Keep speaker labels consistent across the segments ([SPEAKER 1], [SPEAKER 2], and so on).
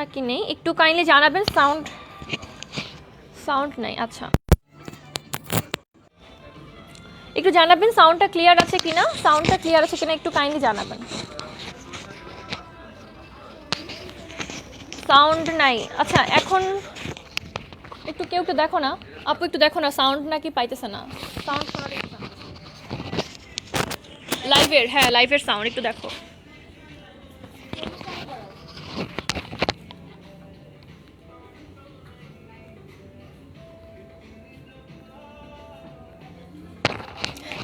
[SPEAKER 1] নাকি নেই একটু কাইন্ডলি জানাবেন। সাউন্ড নেই, আচ্ছা একটু জানাবেন সাউন্ডটা ক্লিয়ার আছে কিনা, সাউন্ডটা ক্লিয়ার আছে কিনা একটু কাইন্ডলি জানাবেন। সাউন্ড নাই, আচ্ছা এখন একটু কেউ একটু দেখো না আপু, একটু দেখো না সাউন্ড নাকি পাইতেছে না, সাউন্ড শোনা যাচ্ছে না লাইভের, হ্যাঁ লাইভের সাউন্ড একটু দেখো।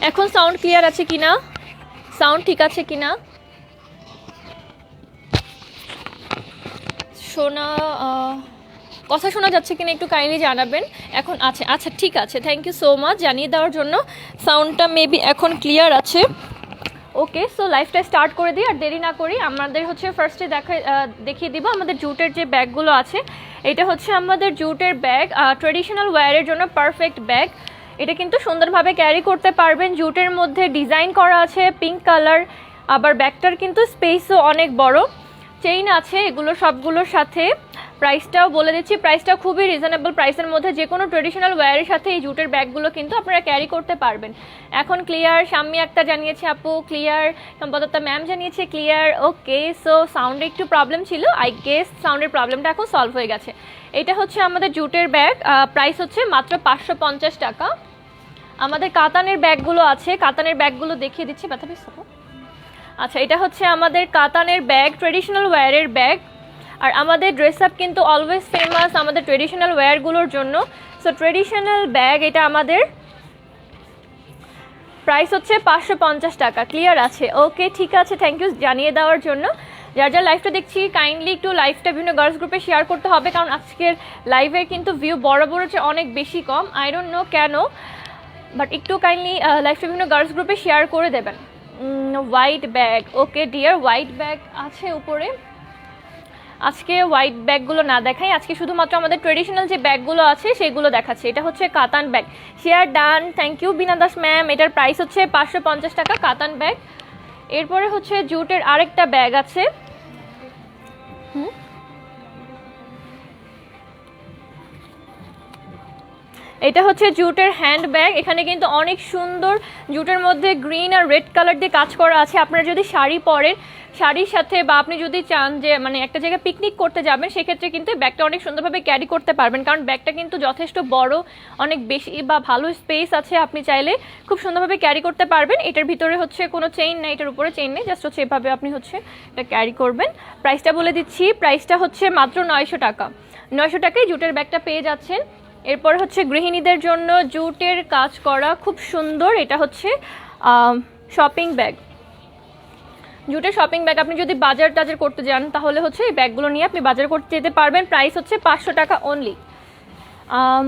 [SPEAKER 1] এখন সাউন্ড ক্লিয়ার আছে কিনা, সাউন্ড ঠিক আছে কিনা শোনা, কথা শোনা যাচ্ছে কিনা একটু কাইন্ডলি জানাবেন। এখন আছে, আচ্ছা ঠিক আছে, থ্যাংক ইউ সো মাচ জানিয়ে দেওয়ার জন্য। সাউন্ডটা মেবি এখন ক্লিয়ার আছে। ওকে, সো লাইভটা স্টার্ট করে দিই আর দেরি না করি। আমাদের হচ্ছে ফার্স্টে দেখিয়ে দিব আমাদের জুটের যে ব্যাগগুলো আছে। এটা হচ্ছে আমাদের জুটের ব্যাগ, ট্রেডিশনাল ওয়্যারের জন্য পারফেক্ট ব্যাগ। এটা কিন্তু সুন্দরভাবে ক্যারি করতে পারবেন। জুটের মধ্যে ডিজাইন করা আছে পিঙ্ক কালার, আবার ব্যাগটার কিন্তু স্পেসও অনেক বড়, চেইন আছে এগুলো সবগুলোর সাথে। প্রাইসটাও বলে দিচ্ছি, প্রাইসটা খুবই রিজনেবল প্রাইসের মধ্যে। যে কোনো ট্রেডিশনাল ওয়্যারের সাথে এই জুটের ব্যাগগুলো কিন্তু আপনারা ক্যারি করতে পারবেন। এখন ক্লিয়ার, শাম্মী আক্তার জানিয়েছে আপু ক্লিয়ার, সম্পাদতা ম্যাম জানিয়েছে ক্লিয়ার। ওকে, সো সাউন্ডে একটু প্রবলেম ছিল, আই গেস সাউন্ডের প্রবলেমটা এখন সলভ হয়ে গেছে। এটা হচ্ছে আমাদের জুটের ব্যাগ, প্রাইস হচ্ছে মাত্র 550 টাকা। আমাদের কাতানের ব্যাগগুলো আছে, কাতানের ব্যাগগুলো দেখিয়ে দিচ্ছি। ব্যথা পেয়েছো? আচ্ছা, এটা হচ্ছে আমাদের কাতানের ব্যাগ, ট্রেডিশনাল ওয়্যারের ব্যাগ। আর আমাদের ড্রেস আপ কিন্তু অলওয়েজ ফেমাস আমাদের ট্রেডিশনাল ওয়্যারগুলোর জন্য। সো ট্রেডিশনাল ব্যাগ এটা আমাদের প্রাইস হচ্ছে 550 টাকা। ক্লিয়ার আছে? ওকে ঠিক আছে, থ্যাংক ইউ জানিয়ে দেওয়ার জন্য। যার যার লাইভটা দেখছি কাইন্ডলি একটু লাইভটা বিভিন্ন গার্লস গ্রুপে শেয়ার করতে হবে, কারণ আজকের লাইভের কিন্তু ভিউ বরাবরের চেয়ে অনেক বেশি কম। আই ডোন্ট নো কেন, বাট একটু কাইন্ডলি লাইভটা বিভিন্ন গার্লস গ্রুপে শেয়ার করে দেবেন। White bag, okay dear, white bag আছে উপরে। আজকে হোয়াইট ব্যাগগুলো না দেখাই, আজকে শুধুমাত্র আমাদের ট্রেডিশনাল যে ব্যাগগুলো আছে সেগুলো দেখাচ্ছে। এটা হচ্ছে কাতান bag, share done, thank you Bina Das ma'am. এটার প্রাইস হচ্ছে 550 টাকা কাতান ব্যাগ। এরপরে হচ্ছে জুটের আরেকটা ব্যাগ আছে, এটা হচ্ছে জুটের হ্যান্ড ব্যাগ। এখানে কিন্তু অনেক সুন্দর জুটের মধ্যে গ্রিন আর রেড কালার দিয়ে কাজ করা আছে। আপনারা যদি শাড়ি পরেন, শাড়ির সাথে বা আপনি যদি চান যে মানে একটা জায়গায় পিকনিক করতে যাবেন, সেক্ষেত্রে কিন্তু ব্যাগটা অনেক সুন্দরভাবে ক্যারি করতে পারবেন, কারণ ব্যাগটা কিন্তু যথেষ্ট বড়, অনেক বেশি বা ভালো স্পেস আছে। আপনি চাইলে খুব সুন্দরভাবে ক্যারি করতে পারবেন। এটার ভিতরে হচ্ছে কোনো চেইন নেই, এটার উপরে চেইন নেই, জাস্ট হচ্ছে এভাবে আপনি হচ্ছে এটা ক্যারি করবেন। প্রাইসটা বলে দিচ্ছি, প্রাইসটা হচ্ছে মাত্র 900 টাকা। 900 টাকায় জুটের ব্যাগটা পেয়ে যাচ্ছেন। এরপর হচ্ছে গৃহিণীদের জন্য জুটের কাজ করা খুব সুন্দর, এটা হচ্ছে শপিং ব্যাগ, জুটের শপিং ব্যাগ। আপনি যদি বাজার টাজার করতে যান তাহলে হচ্ছে এই ব্যাগগুলো নিয়ে আপনি বাজার করতে যেতে পারবেন। প্রাইস হচ্ছে 500 টাকা অনলি।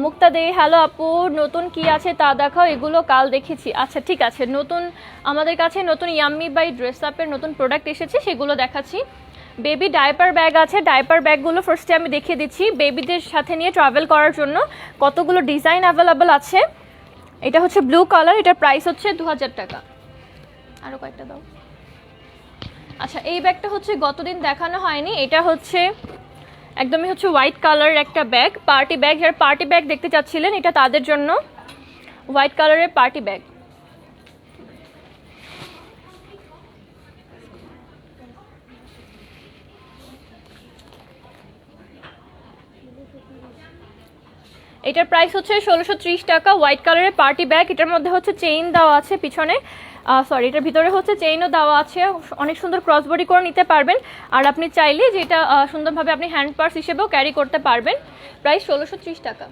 [SPEAKER 1] মুক্তা দে, হ্যালো আপু, নতুন কি আছে তা দেখাও, এগুলো কাল দেখেছি। আচ্ছা ঠিক আছে, নতুন আমাদের কাছে নতুন ইয়াম্মি বাই ড্রেস আপের নতুন প্রোডাক্ট এসেছে, সেগুলো দেখাচ্ছি। বেবি ডাইপার ব্যাগ আছে, ডাইপার ব্যাগগুলো ফার্স্টে আমি দেখিয়ে দিচ্ছি। বেবিদের সাথে নিয়ে ট্রাভেল করার জন্য কতগুলো ডিজাইন অ্যাভেলেবল আছে। এটা হচ্ছে ব্লু কালার, এটার প্রাইস হচ্ছে 2000 টাকা। আরও কয়েকটা দাও। আচ্ছা, এই ব্যাগটা হচ্ছে গতদিন দেখানো হয়নি, এটা হচ্ছে একদমই হচ্ছে হোয়াইট কালারের একটা ব্যাগ, পার্টি ব্যাগ। যারা পার্টি ব্যাগ দেখতে চাচ্ছিলেন এটা তাদের জন্য, হোয়াইট কালারের পার্টি ব্যাগ। এটার প্রাইস হচ্ছে 1630 টাকা, হোয়াইট কালারের পার্টি ব্যাগ। এটার মধ্যে হচ্ছে চেইন দেওয়া আছে পিছনে, সরি এটার ভিতরে হচ্ছে চেইনও দেওয়া আছে, অনেক সুন্দর ক্রসবডি করে নিতে পারবেন। আর আপনি চাইলে যেটা সুন্দরভাবে আপনি হ্যান্ড পার্স হিসেবেও ক্যারি করতে পারবেন। প্রাইস 1630 টাকা,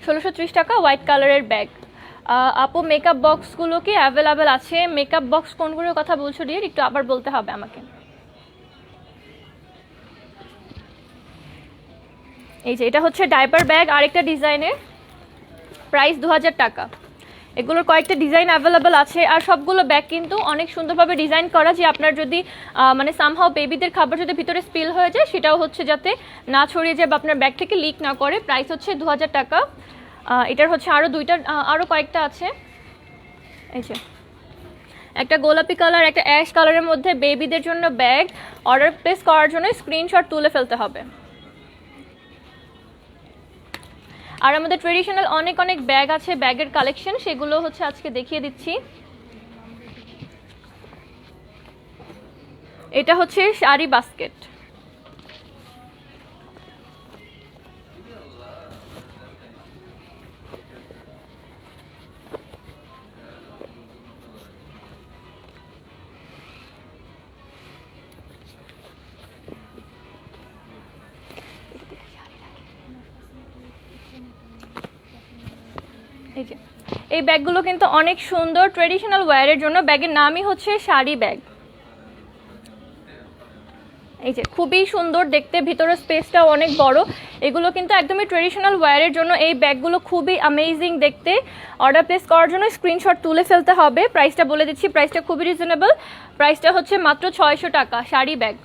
[SPEAKER 1] 1630 টাকা হোয়াইট কালারের ব্যাগ। আপু মেকআপ বক্সগুলো কি অ্যাভেলেবেল আছে? মেকআপ বক্স কোনগুলোর কথা বলছো ডিয়ার, একটু আবার বলতে হবে আমাকে। এই যে এটা হচ্ছে ডাইপার ব্যাগ আরেকটা ডিজাইনের, প্রাইস 2000 টাকা। এগুলোর কয়েকটা ডিজাইন অ্যাভেলেবেল আছে, আর সবগুলো ব্যাগ কিন্তু অনেক সুন্দরভাবে ডিজাইন করা, যে আপনার যদি মানে সামহাও বেবিদের খাবার যদি ভিতরে স্পিল হয়ে যায় সেটাও হচ্ছে যাতে না ছড়িয়ে যায় বা আপনার ব্যাগ থেকে লিক না করে। প্রাইস হচ্ছে 2000 টাকা। এটার হচ্ছে আরও কয়েকটা আছে। এই যে একটা গোলাপি কালার, একটা অ্যাশ কালারের মধ্যে বেবিদের জন্য ব্যাগ। অর্ডার প্লেস করার জন্য স্ক্রিনশট তুলে ফেলতে হবে। আর আমাদের ট্রেডিশনাল অনেক অনেক ব্যাগ আছে, ব্যাগের কালেকশন, সেগুলো হচ্ছে আজকে দেখিয়ে দিচ্ছি। এটা হচ্ছে শাড়ি বাস্কেট। এই ব্যাগগুলো কিন্তু অনেক সুন্দর ট্রেডিশনাল ওয়্যারের জন্য। ব্যাগের নামই হচ্ছে শাড়ি ব্যাগ। এই যে খুবই সুন্দর দেখতে, ভিতরের স্পেসটাও অনেক বড়। এগুলো কিন্তু একদমই ট্রেডিশনাল ওয়্যারের জন্য। এই ব্যাগগুলো খুবই অ্যামেজিং দেখতে। অর্ডার প্লেস করার জন্য স্ক্রিনশট তুলে ফেলতে হবে। প্রাইসটা বলে দিচ্ছি, প্রাইসটা খুবই রিজনেবল। প্রাইসটা হচ্ছে মাত্র 600 টাকা শাড়ি ব্যাগ।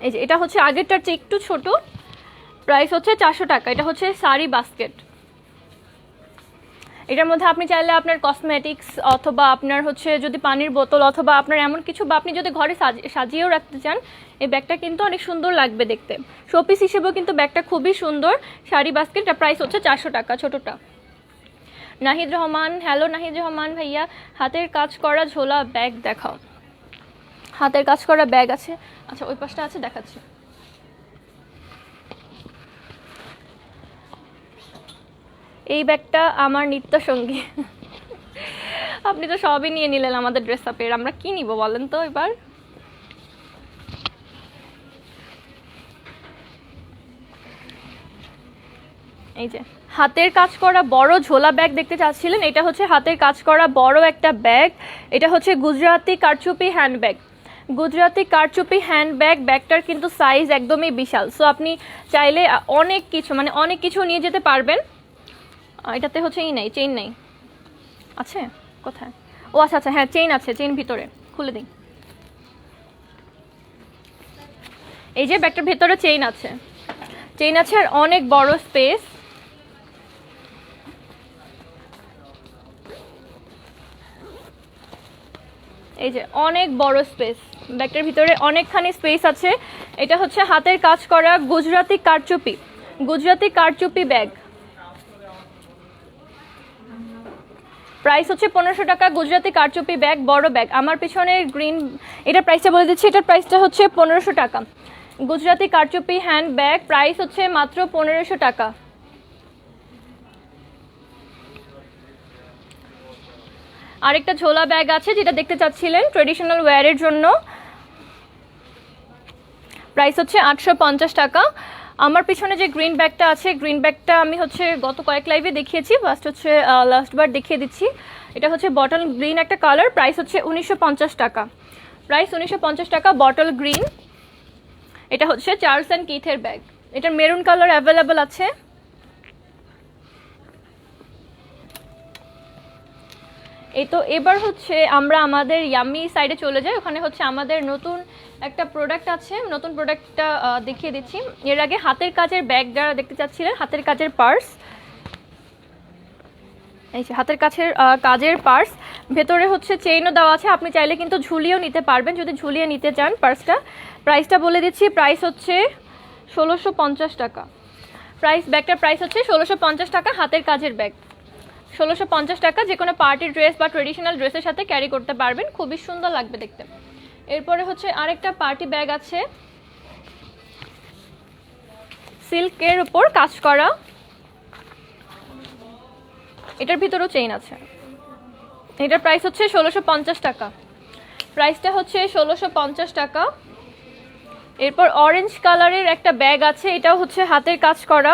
[SPEAKER 1] এই যে এটা হচ্ছে আগেরটার চেয়ে একটু ছোট, প্রাইস হচ্ছে 400 টাকা। এটা হচ্ছে শাড়ি বাস্কেট। এটার মধ্যে আপনি চাইলে আপনার কসমেটিক্স অথবা আপনার হচ্ছে যদি পানির বোতল অথবা আপনার এমন কিছু, বা আপনি যদি ঘরে সাজিয়েও রাখতে চান, এই ব্যাগটা কিন্তু অনেক সুন্দর লাগবে দেখতে। শোপিস হিসেবেও কিন্তু ব্যাগটা খুবই সুন্দর। শাড়ি বাস্কেটটা প্রাইস হচ্ছে 400 টাকা ছোটটা। নাহিদ রহমান, হ্যালো নাহিদ রহমান ভাইয়া, হাতের কাজ করা ঝোলা ব্যাগ দেখাও। হাতের কাজ করা ব্যাগ আছে, আচ্ছা ওই পাশটা আছে, দেখাচ্ছি। এই ব্যাগটা আমার নিত্য সঙ্গী। আপনি তো সবই নিয়ে নিলেন আমাদের ড্রেস আপের, আমরা কি নিব বলেন তো এবার। এই যে হাতের কাজ করা বড় ঝোলা ব্যাগ দেখতে চাচ্ছিলেন, এটা হচ্ছে হাতের কাজ করা বড় একটা ব্যাগ। এটা হচ্ছে গুজরাটি কারচুপি হ্যান্ডব্যাগ। গুজরাটি কারচুপি হ্যান্ডব্যাগ। ব্যাগটার কিন্তু সাইজ একদমই বিশাল। সো আপনি চাইলে অনেক কিছু, মানে অনেক কিছু নিয়ে যেতে পারবেন। এটাতে হচ্ছে নেই, চেইন নেই, আছে কোথায়? ও আচ্ছা আচ্ছা, হ্যাঁ চেইন আছে, চেইন ভিতরে, খুলে দিই। এই যে ব্যাগটার ভেতরে চেইন আছে, চেইন আছে, আর অনেক বড় স্পেস। এই যে অনেক বড় স্পেস, ব্যাগটার ভিতরে অনেকখানি স্পেস আছে। এটা হচ্ছে হাতের কাজ করা গুজরাটি কারচুপি, গুজরাটি কারচুপি ব্যাগ। প্রাইস হচ্ছে 1500 টাকা। গুজরাটি কারচুপি ব্যাগ, বড় ব্যাগ। আমার পিছনে গ্রিন, এটার প্রাইসটা বলে দিচ্ছি, এটার প্রাইসটা হচ্ছে 1500 টাকা। গুজরাটি কারচুপি হ্যান্ড ব্যাগ, প্রাইস হচ্ছে মাত্র 1500 টাকা। আরেকটা ঝোলা ব্যাগ আছে যেটা দেখতে চাচ্ছিলেন ট্রেডিশনাল ওয়্যারের জন্য, প্রাইস হচ্ছে 850 টাকা। আমার পিছনে যে গ্রিন ব্যাগটা আছে, গ্রিন ব্যাগটা আমি হচ্ছে গত কয়েক লাইভে দেখিয়েছি, ফার্স্ট হচ্ছে লাস্টবার দেখিয়ে দিচ্ছি। এটা হচ্ছে বটল গ্রিন একটা কালার, প্রাইস হচ্ছে 1950 টাকা। প্রাইস 1950 টাকা, বটল গ্রিন। এটা হচ্ছে চার্লস অ্যান্ড কিথের ব্যাগ। এটার মেরুন কালার অ্যাভেলেবল আছে। এই তো এবার হচ্ছে আমরা আমাদের ইয়াম্মি সাইডে চলে যাই। ওখানে হচ্ছে আমাদের নতুন একটা প্রোডাক্ট আছে, নতুন প্রোডাক্টটা দেখিয়ে দিচ্ছি। এর আগে হাতের কাজের ব্যাগ যারা দেখতে চাচ্ছিলেন, হাতের কাজের পার্স, এই যে হাতের কাজের পার্স, ভেতরে হচ্ছে চেইনও দেওয়া আছে। আপনি চাইলে কিন্তু ঝুলিয়েও নিতে পারবেন যদি ঝুলিয়ে নিতে চান পার্সটা। প্রাইসটা বলে দিচ্ছি, প্রাইস হচ্ছে 1650 টাকা। ব্যাগটার প্রাইস হচ্ছে 1650 টাকা। হাতের কাজের ব্যাগ 1650 টাকা। যে কোনো পার্টি ড্রেস বা ট্রেডিশনাল ড্রেসের সাথে ক্যারি করতে পারবেন, খুবই সুন্দর লাগবে দেখতে। এরপরে হচ্ছে আরেকটা পার্টি ব্যাগ আছে, সিল্কের উপর কাজ করা, এটার ভিতরেও চেইন আছে। এটার প্রাইস হচ্ছে 1650 টাকা। প্রাইসটা হচ্ছে 1650 টাকা। এরপর অরেঞ্জ কালারের একটা ব্যাগ আছে, এটাও হচ্ছে হাতের কাজ করা।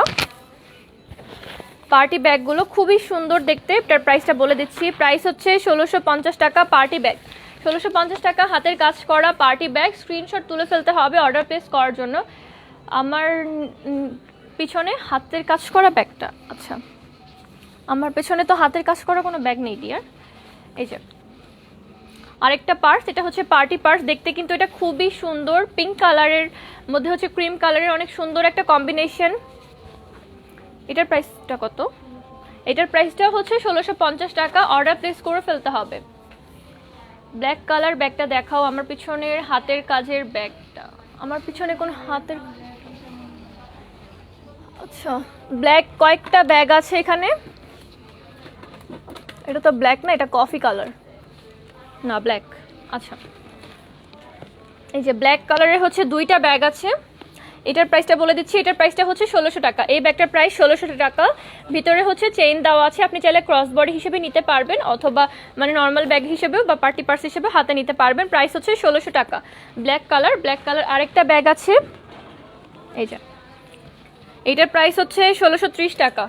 [SPEAKER 1] পার্টি ব্যাগগুলো খুবই সুন্দর দেখতে। এটার প্রাইসটা বলে দিচ্ছি, প্রাইস হচ্ছে 1650 টাকা। পার্টি ব্যাগ 1650 টাকা, হাতের কাজ করা পার্টি ব্যাগ। স্ক্রিনশট তুলে ফেলতে হবে অর্ডার প্লেস করার জন্য। আমার পিছনে হাতের কাজ করা ব্যাগটা, আচ্ছা আমার পেছনে তো হাতের কাজ করা কোনো ব্যাগ নেই ডিয়ার। এই যে আরেকটা পার্স, এটা হচ্ছে পার্টি পার্স। দেখতে কিন্তু এটা খুবই সুন্দর, পিঙ্ক কালারের মধ্যে হচ্ছে ক্রিম কালারের, অনেক সুন্দর একটা কম্বিনেশন। এটার প্রাইসটা কত? এটার প্রাইসটা হচ্ছে 1650 টাকা। অর্ডার প্লেস করে ফেলতে হবে। ব্ল্যাক কালার ব্যাগটা দেখাও। আমার পিছনের হাতের কাজের ব্যাগটা, আমার পিছনে কোন হাতের, আচ্ছা ব্ল্যাক কয়েকটা ব্যাগ আছে এখানে। এটা তো ব্ল্যাক না, এটা কফি কালার, না ব্ল্যাক। আচ্ছা এই যে ব্ল্যাক কালারের হচ্ছে দুইটা ব্যাগ আছে। এটার প্রাইসটা বলে দিচ্ছি, এটার প্রাইসটা হচ্ছে 1600 টাকা। এই ব্যাগটার প্রাইস 1600 টাকা। ভিতরে হচ্ছে চেইন দেওয়া আছে, আপনি চাইলে ক্রস বডি হিসেবে নিতে পারবেন অথবা মানে নর্মাল ব্যাগ হিসেবেও বা পার্টি পার্স হিসেবে হাতে নিতে পারবেন। প্রাইস হচ্ছে 1600 টাকা। ব্ল্যাক কালার আরেকটা ব্যাগ আছে এই যে, এটার প্রাইস হচ্ছে 1630 টাকা।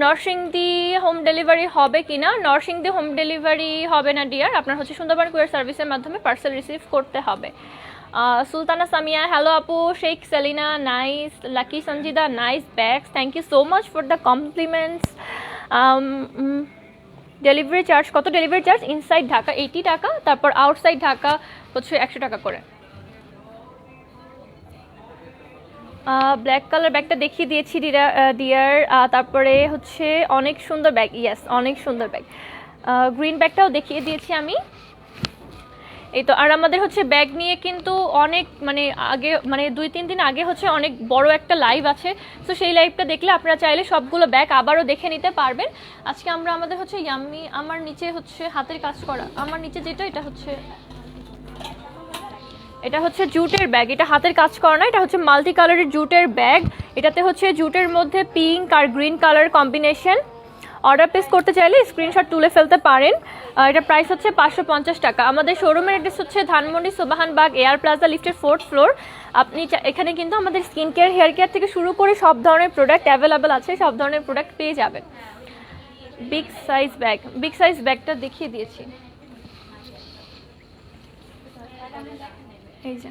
[SPEAKER 1] নরসিংদী হোম ডেলিভারি হবে কিনা? নরসিংদী হোম ডেলিভারি হবে না ডিয়ার, আপনার হচ্ছে সুন্দরবন কুরিয়ার সার্ভিসের মাধ্যমে পার্সেল রিসিভ করতে হবে। সুলতানা সামিয়া, হ্যালো আপু। Sheikh Selina, nice. Lucky Sanjida, nice bags, thank you so much for the compliments. Delivery charge কত? ডেলিভারি চার্জ ইনসাইড ঢাকা 80 টাকা, তারপর আউটসাইড ঢাকা হচ্ছে 100 টাকা করে। ব্ল্যাক কালার ব্যাগটা দেখিয়ে দিয়েছি ডিয়ার। তারপরে হচ্ছে অনেক সুন্দর ব্যাগ, ইয়েস অনেক সুন্দর ব্যাগ। গ্রিন ব্যাগটাও দেখিয়ে দিয়েছি আমি। এই তো, আর আমাদের হচ্ছে ব্যাগ নিয়ে কিন্তু অনেক মানে আগে মানে 2-3 দিন আগে হচ্ছে অনেক বড় একটা লাইভ আছে। তো সেই লাইভটা দেখলে আপনারা চাইলে সবগুলো ব্যাগ আবারও দেখে নিতে পারবেন। আজকে আমরা আমাদের হচ্ছে ইয়াম্মি, আমার নিচে হচ্ছে হাতের কাজ করা, আমার নিচে যেটা এটা হচ্ছে জুটের ব্যাগ। এটা হাতের কাজ করা না, এটা হচ্ছে মাল্টি কালারের জুটের ব্যাগ। এটাতে হচ্ছে জুটের মধ্যে পিঙ্ক আর green colour combination. Order place করতে চাইলে স্ক্রিনশট তুলে ফেলতে পারেন। এটা প্রাইস হচ্ছে 550 টাকা। আমাদের শোরুমের অ্যাড্রেস হচ্ছে ধানমন্ডি সুবাহানবাগ এয়ার প্লাজা লিফটের 4th ফ্লোর। আপনি এখানে কিন্তু আমাদের স্কিন কেয়ার, হেয়ার কেয়ার থেকে শুরু করে সব ধরনের প্রোডাক্ট অ্যাভেলেবেল আছে, সব ধরনের প্রোডাক্ট পেয়ে যাবেন। বিগ সাইজ ব্যাগটা দেখিয়ে দিয়েছি এই যে,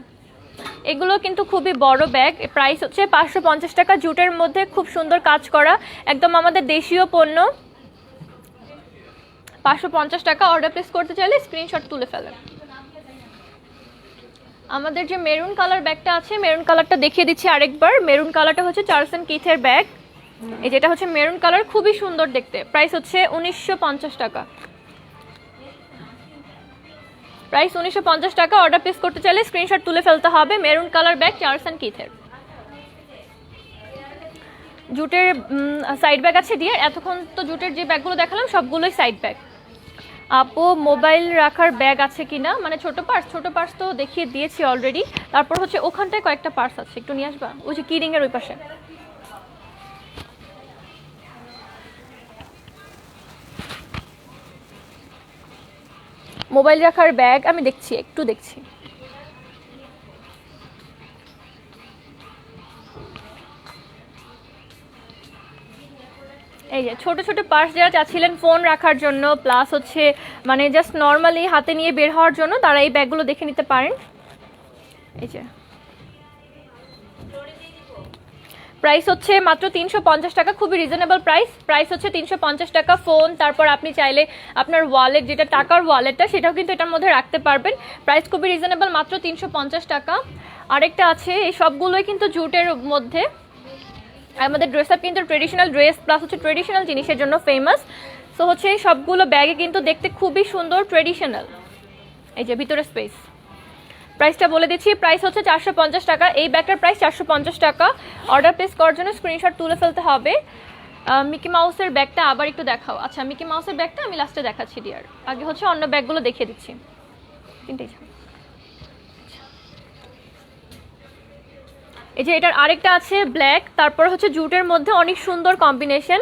[SPEAKER 1] এগুলো কিন্তু খুবই বড় ব্যাগ। প্রাইস হচ্ছে 550 টাকা। জুটের মধ্যে খুব সুন্দর কাজ করা, একদম আমাদের দেশীয় পণ্য। 550 টাকা। অর্ডার প্লেস করতে চাইলে স্ক্রিনশট তুলে ফেলেন। আমাদের যে মেরুন কালার ব্যাগটা আছে, মেরুন কালারটা দেখিয়ে দিচ্ছি আরেকবার। মেরুন কালারটা হচ্ছে চার্লস এন্ড কিথের ব্যাগ। এই যেটা হচ্ছে মেরুন কালার, খুবই সুন্দর দেখতে। প্রাইস হচ্ছে 1950 টাকা। প্রাইস 1950 টাকা। অর্ডার প্লেস করতে চাইলে স্ক্রিনশট তুলে ফেলতে হবে। Maroon colour bag, Charles and কিথের। জুটের সাইড ব্যাগ আছে ডিয়ার। এতক্ষণ তো জুটের যে ব্যাগগুলো দেখালাম সবগুলোই সাইড ব্যাগ। আপু মোবাইল রাখার ব্যাগ আছে কিনা, মানে ছোট পার্স তো দেখিয়ে দিয়েছি অলরেডি। তারপর হচ্ছে ওখানটায় কয়েকটা পার্স আছে, একটু নিয়ে আসবা, ওই যে কিরিং এর ওই পাশে। মোবাইল রাখার ব্যাগ আমি দেখছি, একটু দেখছি। এই যে ছোট ছোট পার্স যারা চাচ্ছিলেন ফোন রাখার জন্য, প্লাস হচ্ছে মানে জাস্ট নর্মালি হাতে নিয়ে বের হওয়ার জন্য, তারা এই ব্যাগগুলো দেখে নিতে পারেন। এই যে প্রাইস হচ্ছে মাত্র 350 টাকা, খুবই রিজনেবল প্রাইস হচ্ছে 350 টাকা। ফোন, তারপর আপনি চাইলে আপনার ওয়ালেট, যেটা টাকার ওয়ালেটটা, সেটাও কিন্তু এটার মধ্যে রাখতে পারবেন। প্রাইস খুবই রিজনেবল, মাত্র 350 টাকা। আরেকটা আছে, এই সবগুলোই কিন্তু জুটের মধ্যে। আমাদের ড্রেস আপ কিন্তু ট্রেডিশনাল ড্রেস প্লাস হচ্ছে ট্রেডিশনাল জিনিসের জন্য ফেমাস। সো হচ্ছে এই সবগুলো ব্যাগে কিন্তু দেখতে খুবই সুন্দর, ট্রেডিশনাল। এই যে ভিতরে স্পেস। প্রাইসটা বলে দিচ্ছি, প্রাইস হচ্ছে 450 টাকা। এই ব্যাগটার প্রাইস 450 টাকা। অর্ডার প্লেস করার জন্য স্ক্রিনশট তুলে ফেলতে হবে। মিকি মাউসের ব্যাগটা আবার একটু দেখাও। আচ্ছা, মিকি মাউসের ব্যাগটা আমি লাস্টে দেখাচ্ছি ডিয়ার, আগে হচ্ছে অন্য ব্যাগগুলো দেখিয়ে দিচ্ছি। তিনটেই। এই যে এটার আরেকটা আছে ব্ল্যাক, তারপর হচ্ছে জুটের মধ্যে অনেক সুন্দর কম্বিনেশন।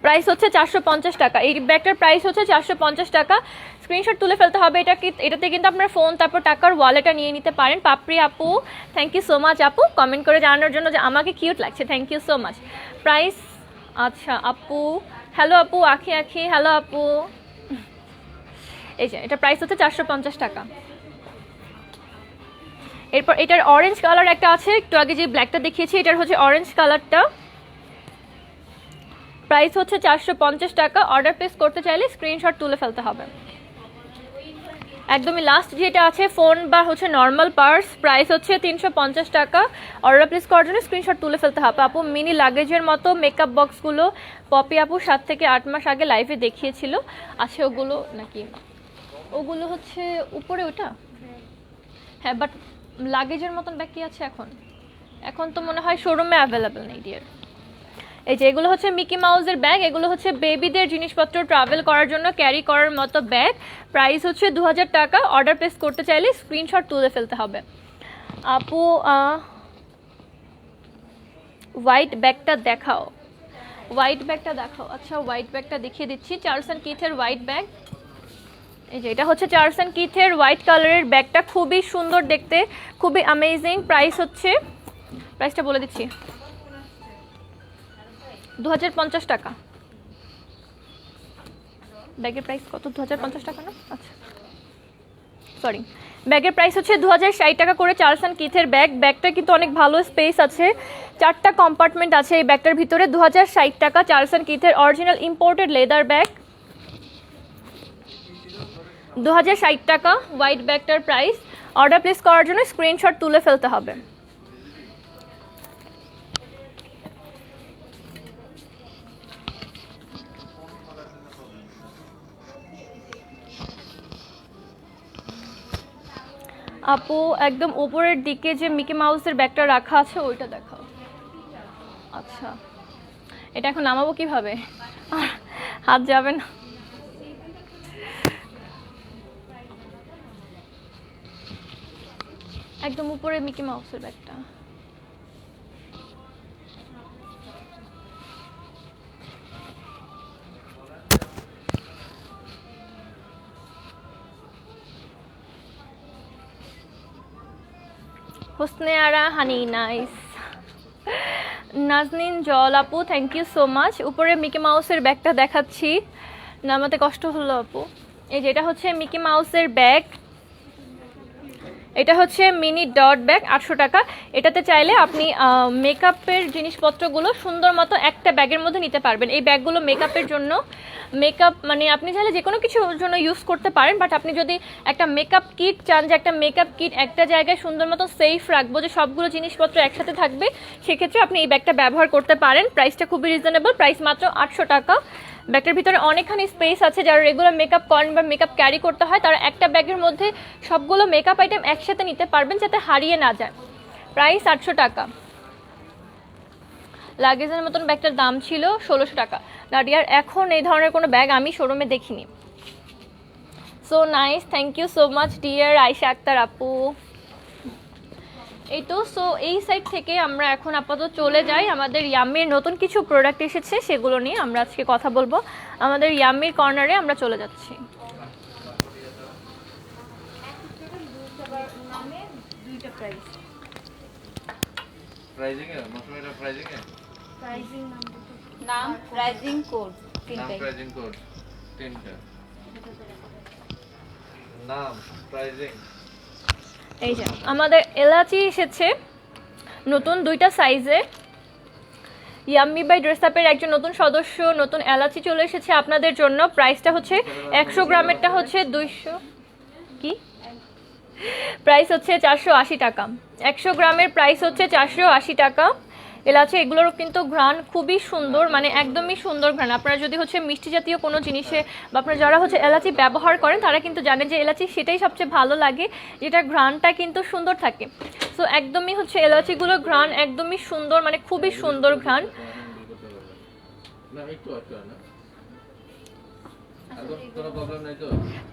[SPEAKER 1] প্রাইস হচ্ছে 450 টাকা। এই ব্যাগটার প্রাইস হচ্ছে 450 টাকা। স্ক্রিনশট তুলে ফেলতে হবে। এটাতে কিন্তু আপনার ফোন, তারপর টাকার ওয়ালেটটা নিয়ে নিতে পারেন। পাপড়ি আপু, থ্যাংক ইউ সো মাচ আপু, কমেন্ট করে জানানোর জন্য যে আমাকে কিউট লাগছে, thank you so much. Price, আচ্ছা আপু, হ্যালো আপু, আখি, হ্যালো আপু। এই যে এটা প্রাইস হচ্ছে 450 টাকা। এরপর এটার অরেঞ্জ কালার একটা আছে, একটু আগে যে ব্ল্যাকটা দেখিয়েছি, এটার হচ্ছে অরেঞ্জ কালারটা। প্রাইস হচ্ছে 450 টাকা। অর্ডার প্লেস করতে চাইলে স্ক্রিনশট তুলে ফেলতে হবে। একদমই লাস্ট যেটা আছে ফোন বা হচ্ছে নর্মাল পার্স, প্রাইস হচ্ছে 350 টাকা। অর্ডার প্লেস করার জন্য স্ক্রিনশট তুলে ফেলতে হবে। আপু মিনি লাগেজের মতো মেকআপ বক্সগুলো পপি আপু 7 থেকে 8 মাস আগে লাইভে দেখিয়েছিল, আছে ওগুলো নাকি? ওগুলো হচ্ছে উপরে ওটা, হ্যাঁ, বাট লাগেজের মতন ব্যাগ কি আছে এখন? এখন তো মনে হয় শোরুমে অ্যাভেলেবেল নেই ডিয়ার। এই যে এগুলো হচ্ছে মিকি মাউসের ব্যাগ, এগুলো হচ্ছে বেবিদের জিনিসপত্র ট্রাভেল করার জন্য ক্যারি করার মতো ব্যাগ। প্রাইস হচ্ছে 2000 টাকা। অর্ডার প্লেস করতে চাইলে স্ক্রিনশট তুলে ফেলতে হবে। আপু হোয়াইট ব্যাগটা দেখাও, হোয়াইট ব্যাগটা দেখাও। আচ্ছা হোয়াইট ব্যাগটা দেখিয়ে দিচ্ছি, চার্লস অ্যান্ড কিথের হোয়াইট ব্যাগ। এই যে এটা হচ্ছে চার্লস অ্যান্ড কিথের হোয়াইট কালারের ব্যাগটা, খুবই সুন্দর দেখতে, খুবই অ্যামেজিং। প্রাইস হচ্ছে, প্রাইসটা বলে দিচ্ছি, 2050 টাকা। ব্যাগের প্রাইস কত? 2050 টাকা না? আচ্ছা সরি, ব্যাগের প্রাইস হচ্ছে 2060 টাকা করে। চার্লস অ্যান্ড কিথের ব্যাগ, ব্যাগটা কিন্তু অনেক ভালো স্পেস আছে, 4টা কম্পার্টমেন্ট আছে এই ব্যাগটার ভিতরে। 2060 টাকা চার্লস অ্যান্ড কিথের অরিজিনাল ইম্পোর্টেড লেদার ব্যাগ, 2060 টাকা হোয়াইট ব্যাগটার প্রাইস। অর্ডার প্লেস করার জন্য স্ক্রিনশট তুলে ফেলতে হবে। আপু একদম উপরের দিকে যে মিকি মাউসের ব্যাগটা রাখা আছে ওইটা দেখাও। আচ্ছা এটা এখন নামাবো কিভাবে? হাত যাবে না। একদম উপরে মিকি মাউসের ব্যাগটা। হোসনে আরা হানি নাইস। নাজনীন জল আপু থ্যাংক ইউ সো মাচ। উপরে মিকি মাউসের ব্যাগটা দেখাচ্ছি, নামাতে কষ্ট হলো আপু। এই যে এটা হচ্ছে মিকি মাউসের ব্যাগ, এটা হচ্ছে মিনি ডট ব্যাগ, 800 টাকা। এটাতে চাইলে আপনি মেকআপের জিনিসপত্রগুলো সুন্দর মতো একটা ব্যাগের মধ্যে নিতে পারবেন। এই ব্যাগগুলো মেকআপের জন্য, মেকআপ মানে আপনি চাইলে যে কোনো কিছুর জন্য ইউজ করতে পারেন, বাট আপনি যদি একটা মেকআপ কিট চান, যে একটা মেকআপ কিট একটা জায়গায় সুন্দর মতো সেফ রাখবো, যে সবগুলো জিনিসপত্র একসাথে থাকবে, সেক্ষেত্রে আপনি এই ব্যাগটা ব্যবহার করতে পারেন। প্রাইসটা খুবই রিজনেবল, প্রাইস মাত্র 800 টাকা। ব্যাগটার ভিতরে অনেকখানি স্পেস আছে, যারা রেগুলার মেকআপ করেন বা মেকআপ ক্যারি করতে হয় তারা একটা ব্যাগের মধ্যে সবগুলো মেকআপ আইটেম একসাথে নিতে পারবেন যাতে হারিয়ে না যায়। প্রাইস 800 টাকা। লাগেজের মতন ব্যাগটার দাম ছিল 1600 টাকা। নাডিয়ার এখন এই ধরনের কোনো ব্যাগ আমি শোরুমে দেখিনি। So nice, thank you so much dear Ayesha Akter আপু। এই তো, সো এই সাইড থেকে আমরা এখন আপাতত চলে যাই। আমাদের ইয়াম্মির নতুন কিছু প্রোডাক্ট এসেছে, সেগুলো নিয়ে আমরা আজকে কথা বলবো। আমাদের ইয়াম্মির কর্নারে আমরা চলে যাচ্ছি। এই যে আমাদের এলাচি এসেছে নতুন 2টা সাইজে। ইয়াম্মি বাই ড্রেস আপের একজন নতুন সদস্য, নতুন এলাচি চলে এসেছে আপনাদের জন্য। প্রাইসটা হচ্ছে 100 গ্রামেরটা হচ্ছে 200 কি, প্রাইস হচ্ছে 480 টাকা। 100 গ্রামের প্রাইস হচ্ছে 480 টাকা। এলাচি এগুলোরও কিন্তু ঘ্রাণ খুবই সুন্দর, মানে একদমই সুন্দর ঘ্রাণ। আপনারা যদি হচ্ছে মিষ্টি জাতীয় কোনো জিনিসে বা আপনারা যারা হচ্ছে এলাচি ব্যবহার করেন তারা কিন্তু জানেন যে এলাচি সেটাই সবচেয়ে ভালো লাগে, যেটা ঘ্রাণটা কিন্তু সুন্দর থাকে। সো একদমই হচ্ছে এলাচিগুলো ঘ্রাণ একদমই সুন্দর, মানে খুবই সুন্দর ঘ্রাণ।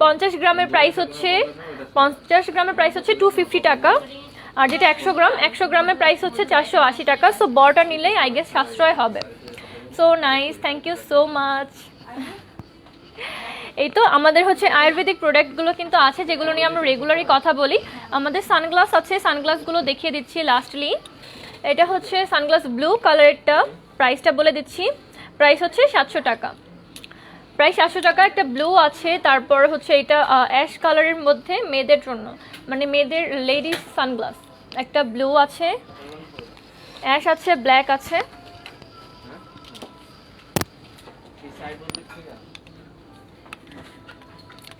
[SPEAKER 1] 50 গ্রামের প্রাইস হচ্ছে 250 টাকা। আর যেটা 100 গ্রামের প্রাইস হচ্ছে 480 টাকা। সো বড়টা নিলেই আই গেস সাশ্রয় হবে। So nice, thank you so much. এই তো আমাদের হচ্ছে আয়ুর্বেদিক প্রোডাক্টগুলো কিন্তু আছে, যেগুলো নিয়ে আমরা রেগুলারই কথা বলি। আমাদের সানগ্লাস আছে, সানগ্লাসগুলো দেখিয়ে দিচ্ছি লাস্টলি। এটা হচ্ছে সানগ্লাস ব্লু কালারেরটা, প্রাইসটা বলে দিচ্ছি। প্রাইস হচ্ছে 700 টাকা। প্রায় 700 টাকা। একটা ব্লু আছে, তারপর হচ্ছে এটা অ্যাশ কালারের মধ্যে মেয়েদের জন্য, মানে মেয়েদের লেডিস সানগ্লাস। একটা ব্লু আছে, অ্যাশ আছে, ব্ল্যাক আছে।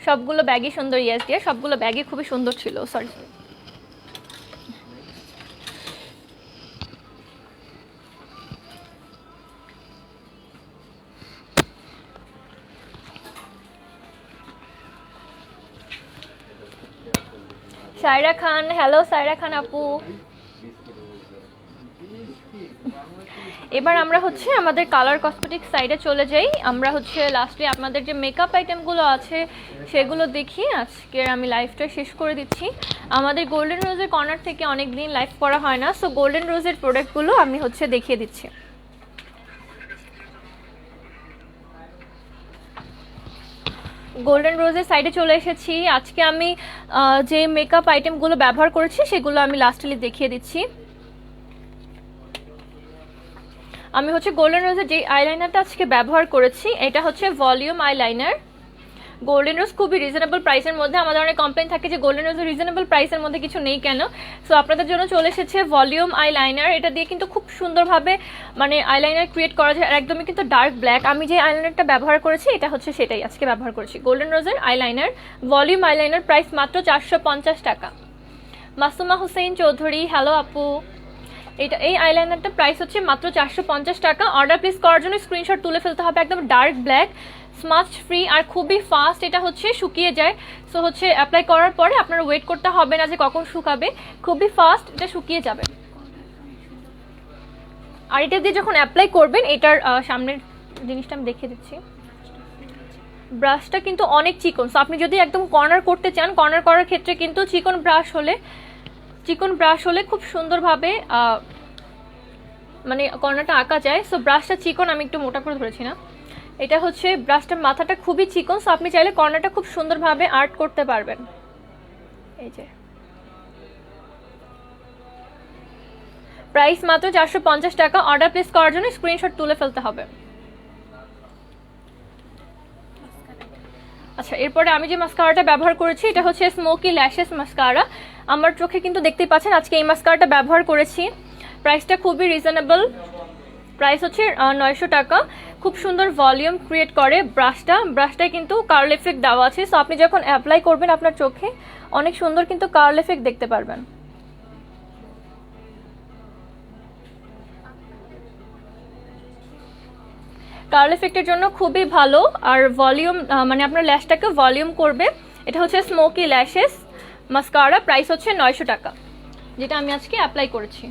[SPEAKER 1] সবগুলো ব্যাগই সুন্দর, ইয়েস ডিয়ার, সবগুলো ব্যাগই খুবই সুন্দর ছিল। সরি সায়রা খান, হ্যালো সায়রা খান আপু। এবার আমরা হচ্ছে আমাদের কালার কসমেটিক সাইডে চলে যাই। আমরা হচ্ছে লাস্টলি আপনাদের যে মেকআপ আইটেমগুলো আছে সেগুলো দেখি। আজকের আমি লাইভটা শেষ করে দিচ্ছি। আমাদের গোল্ডেন রোজের কর্নার থেকে অনেক দিন লাইভ করা হয় না, সো গোল্ডেন রোজের প্রোডাক্টগুলো আমি হচ্ছে দেখিয়ে দিচ্ছি। গোল্ডেন রোজের সাইডে চলে এসেছি। আজকে আমি যে মেকআপ আইটেমগুলো ব্যবহার করেছি সেগুলো আমি লাস্টলি দেখিয়ে দিচ্ছি। আমি হচ্ছে গোল্ডেন রোজের যে আইলাইনারটা আজকে ব্যবহার করেছি এটা হচ্ছে ভলিউম আইলাইনার। গোল্ডেন রোজ খুবই রিজনেবল প্রাইসের মধ্যে। আমাদের অনেক কমপ্লেন থাকে যে গোল্ডেন রোজের রিজনেবল প্রাইসের মধ্যে কিছু নেই কেন, সো আপনাদের জন্য চলে এসেছে ভলিউম আইলাইনার। এটা দিয়ে কিন্তু খুব সুন্দরভাবে মানে আইলাইনার ক্রিয়েট করা যায়, আর একদমই কিন্তু ডার্ক ব্ল্যাক। আমি যে আইলাইনারটা ব্যবহার করেছি এটা হচ্ছে সেটাই আজকে ব্যবহার করেছি, গোল্ডেন রোজের আইলাইনার ভলিউম আইলাইনার। প্রাইস মাত্র 450 টাকা। মাসুমা হুসেইন চৌধুরী, হ্যালো আপু। এই আইলাইনারটা প্রাইস হচ্ছে মাত্র 450 টাকা। অর্ডার প্লেস করার জন্য স্ক্রিনশট তুলে ফেলতে হবে। একদম ডার্ক ব্ল্যাক, স্মাচ ফ্রি, আর খুবই ফাস্ট। এটা হচ্ছে শুকিয়ে যায়, সো হচ্ছে অ্যাপ্লাই করার পরে আপনারা ওয়েট করতে হবে না যে কখন শুকাবে, খুবই ফাস্ট এটা শুকিয়ে যাবে। আর এটা দিয়ে যখন অ্যাপ্লাই করবেন, এটার সামনের জিনিসটা আমি দেখিয়ে দিচ্ছি। ব্রাশটা কিন্তু অনেক চিকন, সো আপনি যদি একদম কর্নার করতে চান, কর্নার করার ক্ষেত্রে কিন্তু চিকন ব্রাশ হলে খুব সুন্দরভাবে মানে কর্নারটা আঁকা যায়। সো ব্রাশটা চিকন, আমি একটু মোটা করে ধরেছি না, এটা হচ্ছে ব্রাশটার মাথাটা খুবই চিকন, সো আপনি চাইলে কর্নারটা খুব সুন্দরভাবে আর্ট করতে পারবেন। এই যে প্রাইস মাত্র 450 টাকা। অর্ডার প্লেস করার জন্য স্ক্রিনশট তুলে ফেলতে হবে। আচ্ছা, এরপরে আমি যে মাস্কারাটা ব্যবহার করেছি এটা হচ্ছে স্মোকি ল্যাশেস মাস্কারা। আমার চোখে কিন্তু দেখতেই পাচ্ছেন আজকে এই মাস্কারাটা ব্যবহার করেছি। প্রাইসটা খুবই রিজনেবল, প্রাইস হচ্ছে 900 টাকা। খুব সুন্দর ভলিউম ক্রিয়েট করে ব্রাশটায় কিন্তু কার্ল এফেক্ট দেওয়া আছে, সো আপনি যখন অ্যাপ্লাই করবেন আপনার চোখে অনেক সুন্দর কিন্তু কার্ল এফেক্ট দেখতে পারবেন। কার্ল এফেক্টের জন্য খুবই ভালো, আর ভলিউম মানে আপনার ল্যাশটাকে ভলিউম করবে। এটা হচ্ছে স্মোকি ল্যাশেস মাস্কারা, প্রাইস হচ্ছে 900 টাকা, যেটা আমি আজকে অ্যাপ্লাই করেছি।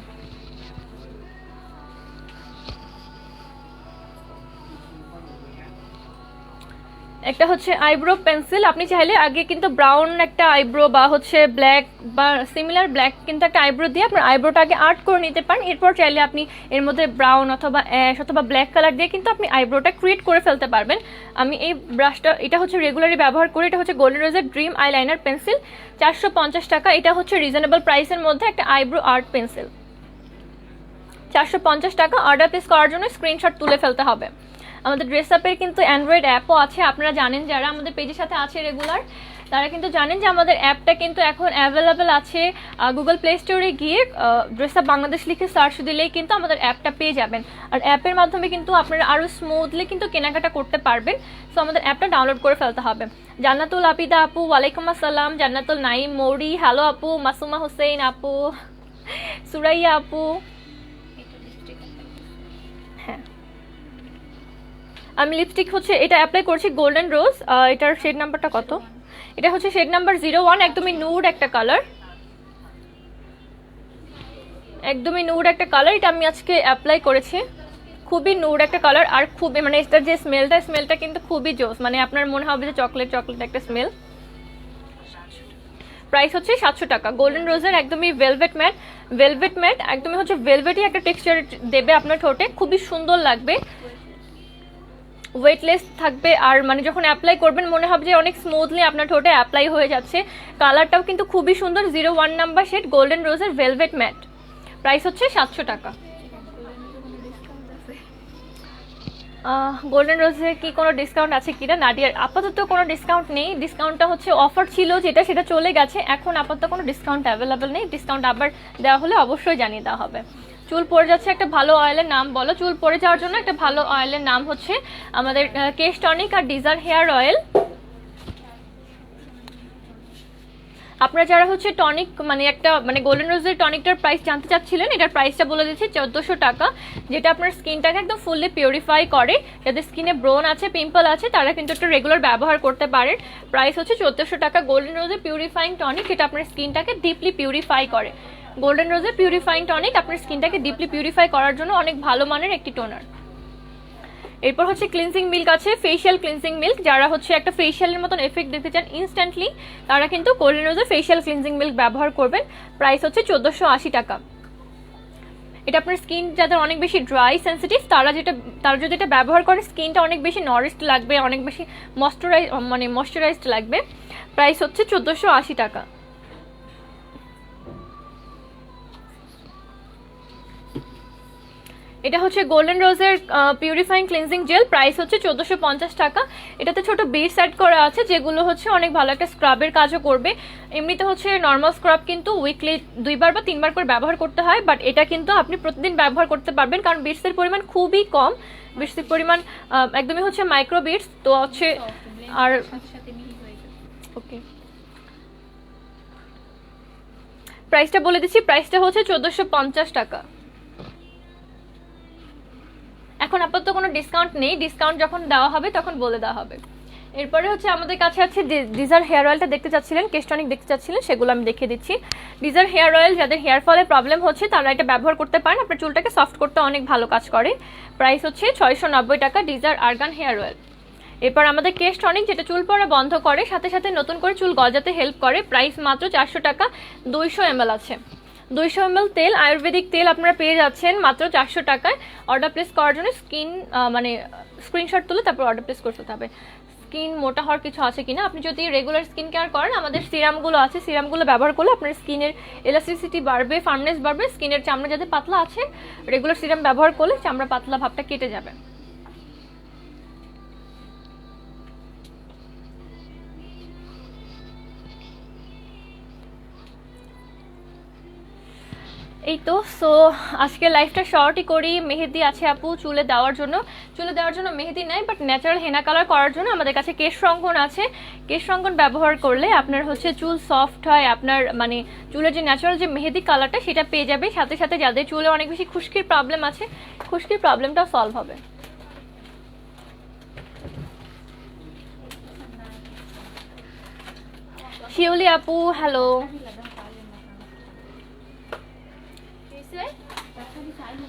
[SPEAKER 1] একটা হচ্ছে আইব্রো পেন্সিল। আপনি চাইলে আগে কিন্তু ব্রাউন একটা আইব্রো বা হচ্ছে ব্ল্যাক বা সিমিলার ব্ল্যাক কিন্তু একটা আইব্রো দিয়ে আপনার আইব্রোটা আগে আর্ট করে নিতে পারেন। এরপর চাইলে আপনি এর মধ্যে ব্রাউন অথবা অ্যাশ অথবা ব্ল্যাক কালার দিয়ে কিন্তু আপনি আইব্রোটা ক্রিয়েট করে ফেলতে পারবেন। আমি এই ব্রাশটা, এটা হচ্ছে রেগুলারলি ব্যবহার করি। এটা হচ্ছে গোল্ডেন রোজের ড্রিম আইলাইনার পেন্সিল, 450 টাকা। এটা হচ্ছে রিজনেবল প্রাইসের মধ্যে একটা আইব্রো আর্ট পেন্সিল, 450 টাকা। অর্ডার প্লেস করার জন্য স্ক্রিনশট তুলে ফেলতে হবে। আমাদের ড্রেস আপের কিন্তু অ্যান্ড্রয়েড অ্যাপও আছে। আপনারা জানেন, যারা আমাদের পেজের সাথে আছে রেগুলার, তারা কিন্তু জানেন যে আমাদের অ্যাপটা কিন্তু এখন অ্যাভেলেবেল আছে। গুগল প্লে স্টোরে গিয়ে ড্রেস আপ বাংলাদেশ লিখে সার্চ দিলেই কিন্তু আমাদের অ্যাপটা পেয়ে যাবেন। আর অ্যাপের মাধ্যমে কিন্তু আপনারা আরও স্মুথলি কিন্তু কেনাকাটা করতে পারবেন। সো আমাদের অ্যাপটা ডাউনলোড করে ফেলতে হবে। জান্নাতুল আবিদা আপু, ওয়ালাইকুম আসসালাম। জান্নাতুল নাইম মৌরি, হ্যালো আপু। মাসুমা হুসেইন আপু, সুরাইয়া আপু। হ্যাঁ, আমি লিপস্টিক হচ্ছে এটা অ্যাপ্লাই করছি গোল্ডেন রোজ। এটার শেড নাম্বারটা কত? এটা হচ্ছে শেড নাম্বার 01। একদমই নুড একটা কালার, একদমই নুড একটা কালার। এটা আমি আজকে অ্যাপ্লাই করেছি, খুবই নুড একটা কালার। আর খুবই মানে এটার যে স্মেলটা কিন্তু খুবই জোস, মানে আপনার মনে হবে যে চকলেট একটা স্মেল। প্রাইস হচ্ছে 700 টাকা। গোল্ডেন রোজের একদমই ভেলভেট ম্যাট, একদমই হচ্ছে ভেলভেটই একটা টেক্সচার দেবে আপনার ঠোঁটে, খুবই সুন্দর লাগবে, ওয়েটলেস থাকবে। আর মানে যখন অ্যাপ্লাই করবেন মনে হবে যে অনেক স্মুথলি আপনার ঠোঁটে অ্যাপ্লাই হয়ে যাচ্ছে। কালারটাও কিন্তু খুবই সুন্দর, 01 নাম্বার শেড গোল্ডেন রোজের ভেলভেট ম্যাট। প্রাইস হচ্ছে 700 টাকা। গোল্ডেন রোজে কি কোনো ডিসকাউন্ট আছে কিনা? নাডিয়ার আপাতত কোনো ডিসকাউন্ট নেই। ডিসকাউন্টটা হচ্ছে অফার ছিল সেটা চলে গেছে। এখন আপাতত কোনো ডিসকাউন্ট অ্যাভেলেবেল নেই। ডিসকাউন্ট আবার দেওয়া হলে অবশ্যই জানিয়ে দেওয়া হবে। চুল পড়ে যাচ্ছে, একটা ভালো অয়েলের নাম বলো। চুল পড়ে যাওয়ার জন্য একটা ভালো অয়েলের নাম হচ্ছে আমাদের কেশ টনিক আর ডিজার হেয়ার অয়েল। আপনারা যারা হচ্ছে টনিক মানে একটা মানে গোল্ডেন রোজের টনিকটার প্রাইস জানতে চাচ্ছিলেন, এটার প্রাইসটা বলে দিচ্ছি 1400 টাকা, যেটা আপনার স্কিনটাকে একদম ফুললি পিউরিফাই করে। যাদের স্কিনে ব্রোন আছে, পিম্পল আছে, তারা কিন্তু একটা রেগুলার ব্যবহার করতে পারেন। প্রাইস হচ্ছে 1400 টাকা। গোল্ডেন রোজের পিউরিফাইং টনিক, যেটা আপনার স্কিনটাকে ডিপলি পিউরিফাই করে। গোল্ডেন রোজের পিউরিফাইং টনিক আপনার স্কিনটাকে ডিপলি পিউরিফাই করার জন্য অনেক ভালো মানের একটি টোনার। এরপর হচ্ছে ক্লিনজিং মিল্ক আছে, ফেশিয়াল ক্লিনজিং মিল্ক। যারা হচ্ছে একটা ফেশিয়ালের মতন এফেক্ট দেখতে চান ইনস্ট্যান্টলি, তারা কিন্তু গোল্ডেন রোজের ফেশিয়াল ক্লিনজিং মিল্ক ব্যবহার করবেন। প্রাইস হচ্ছে 1480 টাকা। এটা আপনার স্কিন যাদের অনেক বেশি ড্রাই সেন্সিটিভ, তারা যদি এটা ব্যবহার করে স্কিনটা অনেক বেশি নরিশড লাগবে, অনেক বেশি ময়শ্চারাইজড লাগবে। প্রাইস হচ্ছে 1480 টাকা। এটা হচ্ছে গোল্ডেন রোজের পিউরিফাইং ক্লিনজিং জেল, প্রাইস হচ্ছে 1450 টাকা। এটাতে ছোট বিটস অ্যাড করা আছে, যেগুলো হচ্ছে অনেক ভালো একটা স্ক্রাবের কাজও করবে। এমনিতে হচ্ছে নর্মাল স্ক্রাব কিন্তু উইকলি 2বার বা 3বার করে ব্যবহার করতে হয়, বাট এটা কিন্তু আপনি প্রতিদিন ব্যবহার করতে পারবেন, কারণ বিটসের পরিমাণ খুবই কম। বিটসের পরিমাণ একদমই হচ্ছে মাইক্রো বিটস, তো হচ্ছে আর ওকে প্রাইসটা বলে দিচ্ছি, প্রাইসটা হচ্ছে 1450 টাকা। এখন আপাতত কোনো ডিসকাউন্ট নেই, ডিসকাউন্ট যখন দেওয়া হবে তখন বলে দেওয়া হবে। এরপরে হচ্ছে আমাদের কাছে আছে ডিজার হেয়ার অয়েলটা দেখতে চাচ্ছিলেন, কেস্টনিক দেখতে চাচ্ছিলেন, সেগুলো আমি দেখিয়ে দিচ্ছি। ডিজার হেয়ার অয়েল যাদের হেয়ার ফলের প্রবলেম হচ্ছে তারা এটা ব্যবহার করতে পারেন, আপনার চুলটাকে সফট করতে অনেক ভালো কাজ করে। প্রাইস হচ্ছে 690 টাকা, ডিজার আর্গান হেয়ার অয়েল। এরপর আমাদের কেস্টনিক, যেটা চুল পড়া বন্ধ করে, সাথে সাথে নতুন করে চুল গজাতে হেল্প করে। প্রাইস মাত্র 400 টাকা, 200 ml আছে। 200 ml তেল, আয়ুর্বেদিক তেল আপনারা পেয়ে যাচ্ছেন মাত্র 400 টাকায়। অর্ডার প্লেস করার জন্য স্ক্রিনশট তুলে তারপর অর্ডার প্লেস করতে হবে। স্কিন মোটা হওয়ার কিছু আছে কিনা, আপনি যদি রেগুলার স্কিন কেয়ার করেন, আমাদের সিরামগুলো আছে, সিরামগুলো ব্যবহার করলে আপনার স্কিনের এলাস্টিসিটি বাড়বে, ফার্মনেস বাড়বে। স্কিনের চামড়া যাদের পাতলা আছে, রেগুলার সিরাম ব্যবহার করলে চামড়া পাতলা ভাবটা কেটে যাবে। এই তো সো আজকে লাইফটা শর্টই করি। মেহেদি আছে আপু চুলে দেওয়ার জন্য, মেহেদি নাই, বাট ন্যাচারাল হেনা কালার করার জন্য আমাদের কাছে কেশ রঙ্গন আছে। কেশ রঙ্গন ব্যবহার করলে আপনার হচ্ছে চুল সফট হয়, আপনার মানে চুলের যে ন্যাচারাল যে মেহেদি কালারটা সেটা পেয়ে যাবে। সাথে সাথে যাদের চুলে অনেক বেশি খুশকির প্রবলেম আছে, খুশকির প্রবলেমটাও সলভ হবে। শিউলি আপু হ্যালো।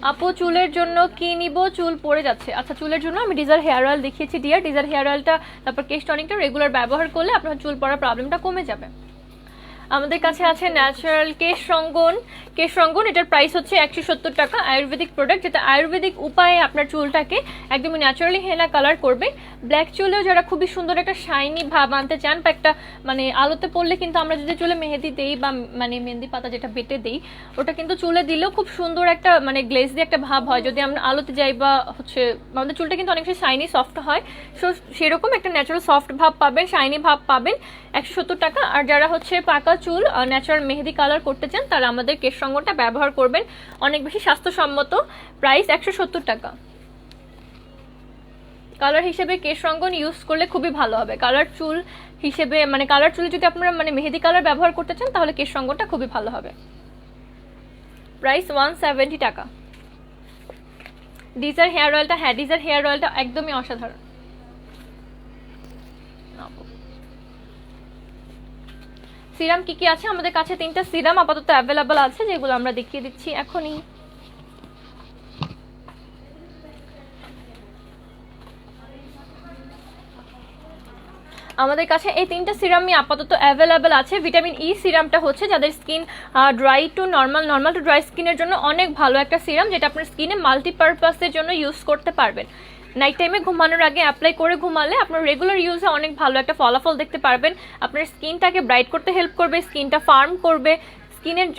[SPEAKER 1] আপু চুলের জন্য কি নিব, চুল পড়ে যাচ্ছে। আচ্ছা, চুলের জন্য আমি ডিজার হেয়ার অয়েল দেখিয়েছি ডিয়ার। ডিজার হেয়ার অয়েলটা তারপর কেশ টনিকটা রেগুলার ব্যবহার করলে আপনার চুল পড়ার প্রবলেমটা কমে যাবে। আমাদের কাছে আছে ন্যাচারাল কেশ রঙ্গন। কেশ রঙ্গন এটার প্রাইস হচ্ছে 170 টাকা, আয়ুর্বেদিক প্রোডাক্ট, যেটা আয়ুর্বেদিক উপায়ে আপনার চুলটাকে একদমই ন্যাচারালি হেনা কালার করবে। ব্ল্যাক চুলেও যারা খুবই সুন্দর একটা শাইনি ভাব আনতে চান, বা একটা মানে আলোতে পড়লে কিন্তু আমরা যদি চুলে মেহেদি দেই বা মানে মেহেন্দি পাতা যেটা বেটে দেই, ওটা কিন্তু চুলে দিলেও খুব সুন্দর একটা মানে গ্লেজ দিয়ে একটা ভাব হয়। যদি আমরা আলোতে যাই বা হচ্ছে আমাদের চুলটা কিন্তু অনেক শাইনি সফট হয়, সো সেরকম একটা ন্যাচারাল সফট ভাব পাবেন, শাইনি ভাব পাবেন। 170 টাকা। আর যারা হচ্ছে পাকা চুল ন্যাচারাল মেহেদি কালার করতে চান, তারা আমাদের কেশ রঙ্গনটা ব্যবহার করবেন, অনেক বেশি স্বাস্থ্যসম্মত। প্রাইস 170 টাকা। কালার হিসেবে কেশ রঙ্গন ইউজ করলে খুবই ভালো হবে। কালার চুল হিসেবে মানে কালার চুলে যদি আপনারা মানে মেহেদি কালার ব্যবহার করতে চান, তাহলে কেশ রঙ্গনটা খুবই ভালো হবে। প্রাইস 170 টাকা। ডিজার হেয়ার অয়েলটা, হ্যাঁ ডিজার হেয়ার অয়েলটা একদমই অসাধারণ। সিরাম কি কি আছে আমাদের কাছে? 3টা সিরাম আপাতত অ্যাভেলেবল আছে, যেগুলো আমরা দেখিয়ে দিচ্ছি এখনই। আমাদের কাছে এই 3টা সিরামই আপাতত অ্যাভেলেবল আছে। ভিটামিন ই সিরামটা হচ্ছে যাদের skin dry two normal to dry স্কিনের জন্য অনেক ভালো একটা সিরাম, যেটা আপনার স্কিনে মাল্টিপারপাসের জন্য ইউজ করতে পারবেন। নাইট টাইমে ঘুমানোর আগে অ্যাপ্লাই করে ঘুমালে আপনার রেগুলার ইউজে অনেক ভালো একটা ফলাফল দেখতে পারবেন। আপনার স্কিনটাকে ব্রাইট করতে হেল্প করবে, স্কিনটা ফার্ম করবে, স্কিনের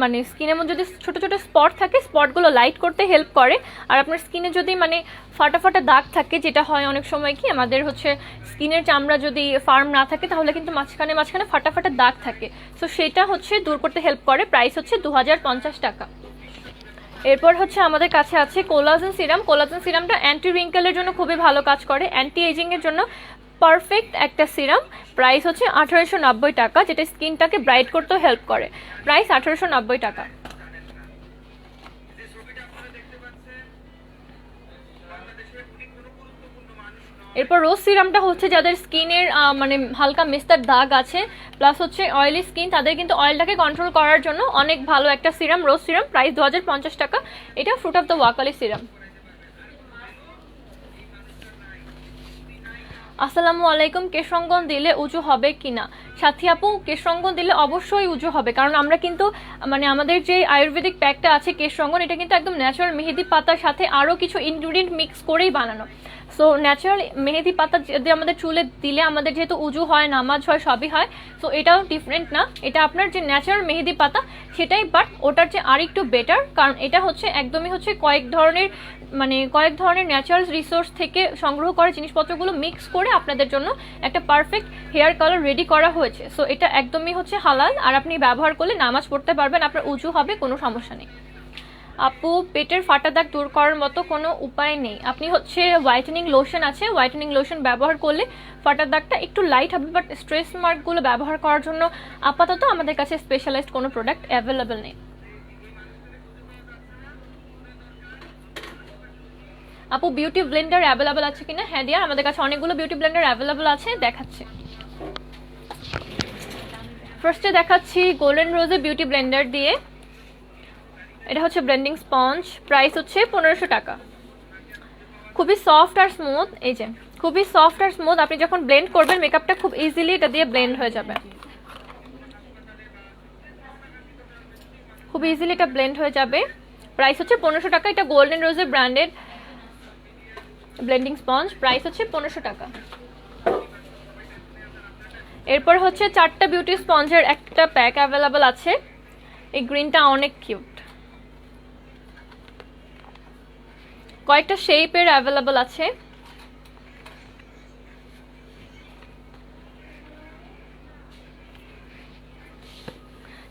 [SPEAKER 1] মানে স্কিনের মধ্যে যদি ছোট ছোট স্পট থাকে, স্পটগুলো লাইট করতে হেল্প করে। আর আপনার স্কিনে যদি মানে ফাটা ফাটা দাগ থাকে, যেটা হয় অনেক সময় কি আমাদের হচ্ছে স্কিনের চামড়া যদি ফার্ম না থাকে, তাহলে কিন্তু মাঝখানে মাঝখানে ফাটা ফাটা দাগ থাকে, সো সেটা হচ্ছে দূর করতে হেল্প করে। প্রাইস হচ্ছে 2050 টাকা। এরপর হচ্ছে আমাদের কাছে আছে কোলাজেন সিরাম। কোলাজেন সিরামটা অ্যান্টি রিঙ্কেলের জন্য খুবই ভালো কাজ করে, অ্যান্টি এজিং এর জন্য পারফেক্ট একটা সিরাম, প্রাইস হচ্ছে 1890 টাকা, যেটা স্কিনটাকে ব্রাইট করতেও হেল্প করে। প্রাইস 1890 টাকা। এরপর রোজ সিরামটা হচ্ছে যাদের স্কিনের মানে হালকা মেস্তার দাগ আছে প্লাস হচ্ছে অয়েলি স্কিন, তাদের কিন্তু অয়েলটাকে কন্ট্রোল করার জন্য অনেক ভালো একটা সিরাম, রোজ সিরাম। প্রাইস 2050 টাকা। এটা ফ্রুট অফ দ্য ওয়াকালি সিরাম। আসসালামু আলাইকুম, কেশরঙ্গন দিলে উঁচু হবে কিনা? সাথী আপু, কেশরঙ্গন দিলে অবশ্যই উঁচু হবে, কারণ আমরা কিন্তু মানে আমাদের যে আয়ুর্বেদিক প্যাকটা আছে কেশরঙ্গন, এটা কিন্তু একদম ন্যাচারাল মেহেদি পাতার সাথে আরও কিছু ইনগ্রিডিয়েন্ট মিক্স করেই বানানো। সো ন্যাচারাল মেহেদি পাতা যদি আমাদের চুলে দিলে আমাদের যেহেতু উজু হয়, নামাজ হয়, সবই হয়। সো এটাও ডিফারেন্ট না, এটা আপনার যে ন্যাচারাল মেহেদি পাতা সেটাই, বাট ওটার যে আর একটু বেটার, কারণ এটা হচ্ছে একদমই হচ্ছে কয়েক ধরনের ন্যাচারাল রিসোর্স থেকে সংগ্রহ করা জিনিসপত্রগুলো মিক্স করে আপনাদের জন্য একটা পারফেক্ট হেয়ার কালার রেডি করা হয়েছে। সো এটা একদমই হচ্ছে হালাল, আর আপনি ব্যবহার করলে নামাজ পড়তে পারবেন, আপনার উজু হবে, কোনো সমস্যা নেই। আপু, পেটের ফাটা দাগ দূর করার মতো কোনো উপায় নেই? আপনি হচ্ছে হোয়াইটেনিং লোশন আছে, হোয়াইটেনিং লোশন ব্যবহার করলে ফাটা দাগটা একটু লাইট হবে, বাট স্ট্রেস মার্কগুলো ব্যবহার করার জন্য আপাতত আমাদের কাছে স্পেশালাইজড কোনো প্রোডাক্ট অ্যাভেলেবেল নেই। আপু, বিউটি ব্লেন্ডার অ্যাভেলেবেল আছে কিনা? হ্যাঁ ডিয়ার, আমাদের কাছে অনেকগুলো বিউটি ব্লেন্ডার অ্যাভেলেবেল আছে, দেখাচ্ছে। ফার্স্টে দেখাচ্ছি গোল্ডেন রোজে বিউটি ব্লেন্ডার দিয়ে। এটা হচ্ছে ব্লেন্ডিং স্পঞ্জ, প্রাইস হচ্ছে 1500 টাকা। খুবই সফট আর স্মুথ, এই যে খুবই সফট আর স্মুথ, আপনি যখন ব্লেন্ড করবেন মেকআপটা খুব ইজিলি এটা দিয়ে ব্লেন্ড হয়ে যাবে, খুব ইজিলি এটা ব্লেন্ড হয়ে যাবে। প্রাইস হচ্ছে 1500 টাকা। এটা গোল্ডেন রোজের ব্র্যান্ডেড ব্লেন্ডিং স্পঞ্জ, প্রাইস হচ্ছে 1500 টাকা। এরপর হচ্ছে 4টা বিউটি স্পঞ্জের একটা প্যাক অ্যাভেলেবেল আছে। এই গ্রিনটা অনেক কিউট, কয়েকটা শেপের অ্যাভেলেবেল আছে।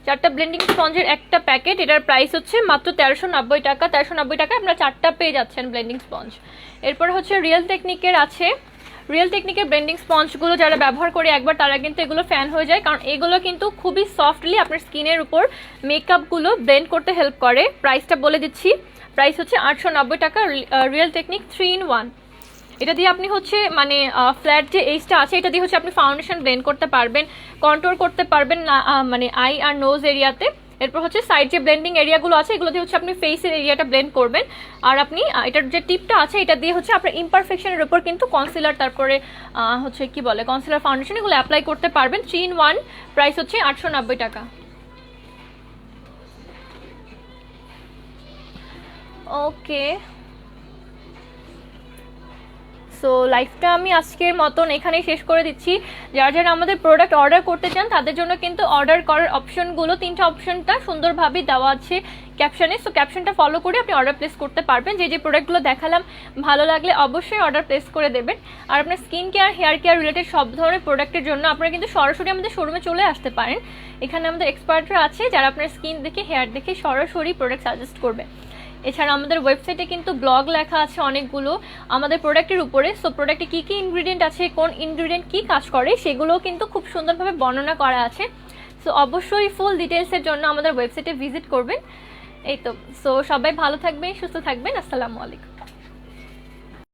[SPEAKER 1] 4টা ব্লেন্ডিং স্পঞ্জের একটা প্যাকেট, এটার প্রাইস হচ্ছে মাত্র 1390 টাকা। 1390 টাকা আপনারা 4টা পেয়ে যাচ্ছেন ব্লেন্ডিং স্পঞ্জ। এরপর হচ্ছে রিয়েল টেকনিকের আছে, রিয়েল টেকনিকের ব্লেন্ডিং স্পঞ্জগুলো যারা ব্যবহার করে একবার, তারা কিন্তু এগুলো ফ্যান হয়ে যায়, কারণ এগুলো কিন্তু খুবই সফটলি আপনার স্কিনের উপর মেকআপগুলো ব্লেন্ড করতে হেল্প করে। প্রাইসটা বলে দিচ্ছি, প্রাইস হচ্ছে 890 টাকা। রিয়েল টেকনিক 3-in-1, এটা দিয়ে আপনি হচ্ছে মানে ফ্ল্যাট যে এইজটা আছে এটা দিয়ে হচ্ছে আপনি ফাউন্ডেশন ব্লেন্ড করতে পারবেন, কন্ট্রোল করতে পারবেন না মানে আই আর নোজ এরিয়াতে। এরপর হচ্ছে সাইড যে ব্লেন্ডিং এরিয়াগুলো আছে এগুলো দিয়ে হচ্ছে আপনি ফেসের এরিয়াটা ব্লেন্ড করবেন, আর আপনি এটার যে টিপটা আছে এটা দিয়ে হচ্ছে আপনার ইমপারফেকশনের উপর কিন্তু কনসিলার, তারপরে হচ্ছে কি বলে কনসিলার, ফাউন্ডেশন এগুলো অ্যাপ্লাই করতে পারবেন। 3-in-1, প্রাইস হচ্ছে 890 টাকা। ওকে, সো লাইভটা আমি আজকের মতন এখানেই শেষ করে দিচ্ছি। যারা যারা আমাদের প্রোডাক্ট অর্ডার করতে চান তাদের জন্য কিন্তু অর্ডার করার অপশনগুলো 3টা অপশনটা সুন্দরভাবে দেওয়া আছে ক্যাপশনে। সো ক্যাপশনটা ফলো করে আপনি অর্ডার প্লেস করতে পারবেন। যে প্রোডাক্টগুলো দেখালাম ভালো লাগলে অবশ্যই অর্ডার প্লেস করে দেবেন। আর আপনার skin care, hair care related সব ধরনের প্রোডাক্টের জন্য আপনারা কিন্তু সরাসরি আমাদের শোরুমে চলে আসতে পারেন। এখানে আমাদের এক্সপার্টরা আছে যারা আপনার স্কিন দেখে, হেয়ার দেখে সরাসরি প্রোডাক্ট সাজেস্ট করবে। এছাড়া আমাদের ওয়েবসাইটে কিন্তু ব্লগ লেখা আছে অনেকগুলো আমাদের প্রোডাক্টের উপরে। সো প্রোডাক্টে কী কী ইনগ্রিডিয়েন্ট আছে, কোন ইনগ্রিডিয়েন্ট কী কাজ করে, সেগুলোও কিন্তু খুব সুন্দরভাবে বর্ণনা করা আছে। সো অবশ্যই ফুল ডিটেলসের জন্য আমাদের ওয়েবসাইটে ভিজিট করবেন। এই তো, সো সবাই ভালো থাকবেন, সুস্থ থাকবেন। আসসালামু আলাইকুম।